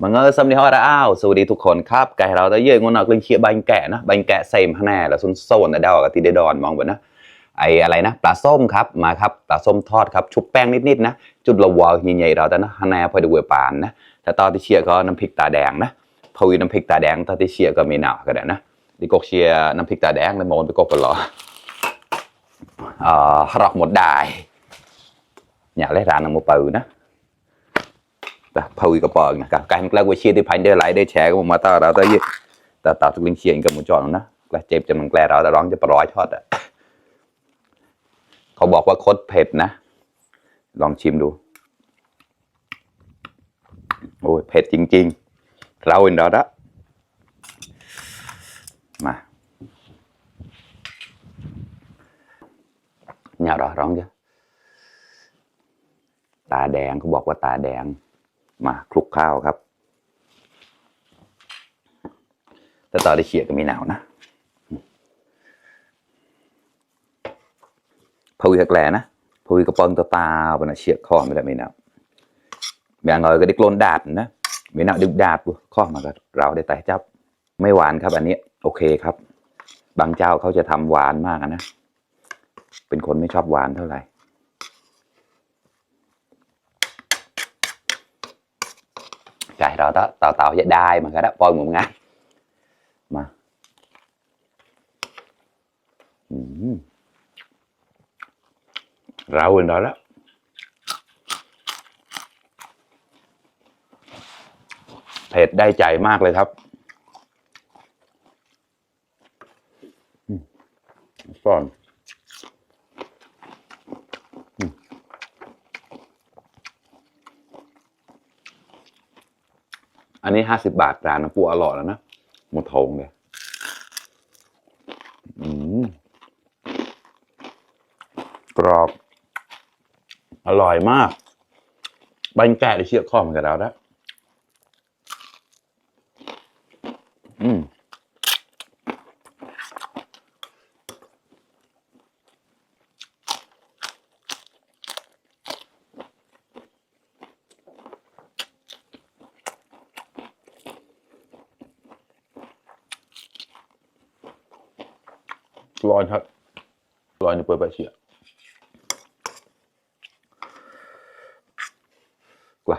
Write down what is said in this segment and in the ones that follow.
Mà ngơ xâm đi hoa đã ao, sưu đi thuộc hồn khắp, cáiเราđãยื่นงนออกเรื่องเชี่ยบางแกะนะบางแกะเซมฮะแน่แล้วซุนโซนแต่เดากับที่เดดอนมองแบบนะไออะไรนะปลาส้มครับมาครับปลาส้มทอดครับชุบแป้งนิดๆนะจุดละวอลใหญ่ๆเราแต่นะฮะแน่พอดูเวปานนะแต่ตอนที่เชียก็น้ำพริกตาแดงนะพอวีน้ำพริกตาแดงตอนที่เชียก็มีหนาวก็ได้นะดิกกเชียน้ำพริกตาแดงเลยมองไปกกกันหรอหลอกหมดได้อยากเล่นร้านน้ำมูปืนนะพอวีก็ปอกนะการแกล้งวิเชียที่พันเดอร์ไลท์ได้แชร์ก็มาต่อเราแต่ต่อทุกลิงเชียนกับมูจอนนะกระเจ็บจะมันแกล้เราแต่ร้องจะปล่อยทอดอ่ะเขาบอกว่าคดเผ็ดนะลองชิมดูโอ้ยเผ็ดจริงๆเราเองđóมาnhà đóร้องchứตาแดงเขาบอกว่าตาแดงมาคลุกข้าวครับแต่ตอนที่เฉียดก็มีหนาวนะพอวิกแกลนะพอวิกระปอนตัวตาบนเฉียดคอไม่ได้ไม่หนาวแบ่งเลยก็ได้กลนดาดนะไม่หนาวดึกดาดข้อมาก็เราได้แต่จับไม่หวานครับอันนี้โอเคครับบางเจ้าเขาจะทำหวานมากนะเป็นคนไม่ชอบหวานเท่าไหร่ไก่เราเต่าจะได้มันก็ได้ปล่อยหมุนง่ายมาเราเองđó đóเผ็ดได้ใจมากเลยครับซ่อนอันนี้50 บาทร้านน้ำปูอร่อยแล้วนะหมดทงเลยกรอบอร่อยมากบางแกะได้เชี่ยข้อมันกับเราแล้วร้อนครับร้อนจะเปิดไปเชียกว่า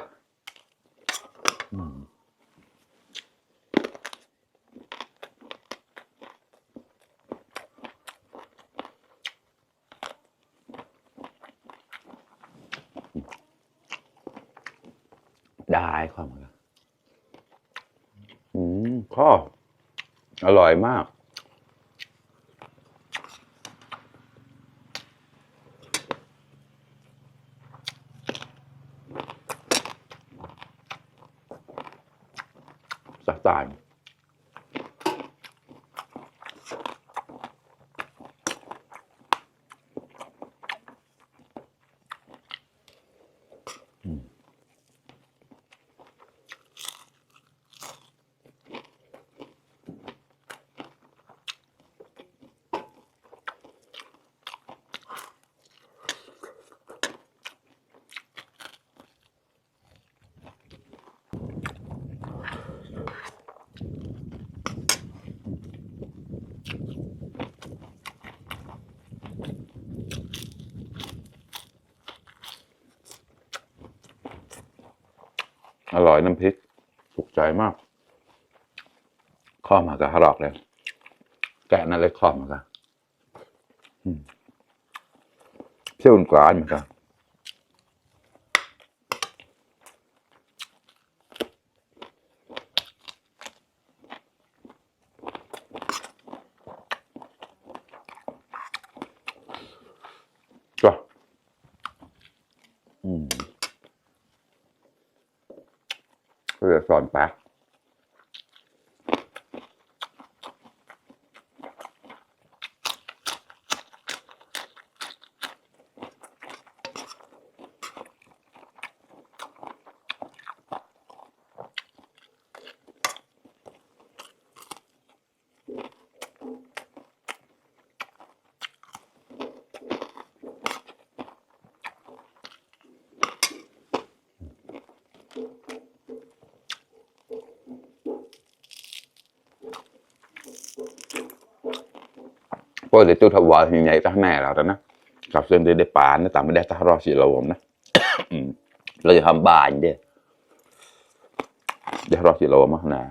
ได้ข้อมันข้ออร่อยมากสักตายอร่อยน้ำพริกถูกใจมากข้อมากับฮารอกเลยแกะนั่นเลยข้อมากับเที่ยวกว่าเหมือนกันก็เพื่อสอนแป๊ก Poi le tu trovare in nei tanera đóกับเส้นเดปานนะแต่ไม่ได้ตารอสีลมนะเราจะทำบานเด้เดี๋ยวรอสีลมมาขนาด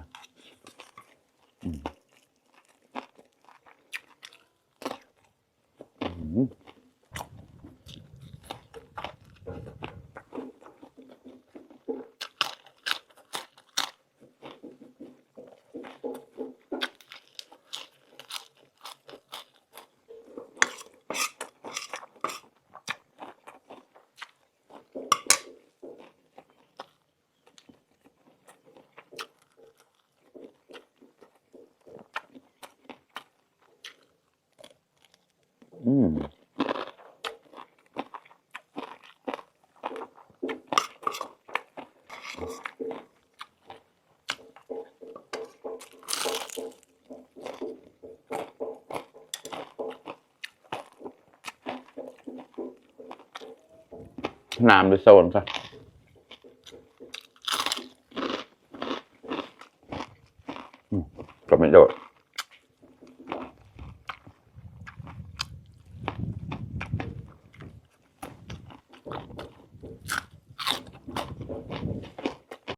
น้ำด้วยโซนซะก็ไม่โดด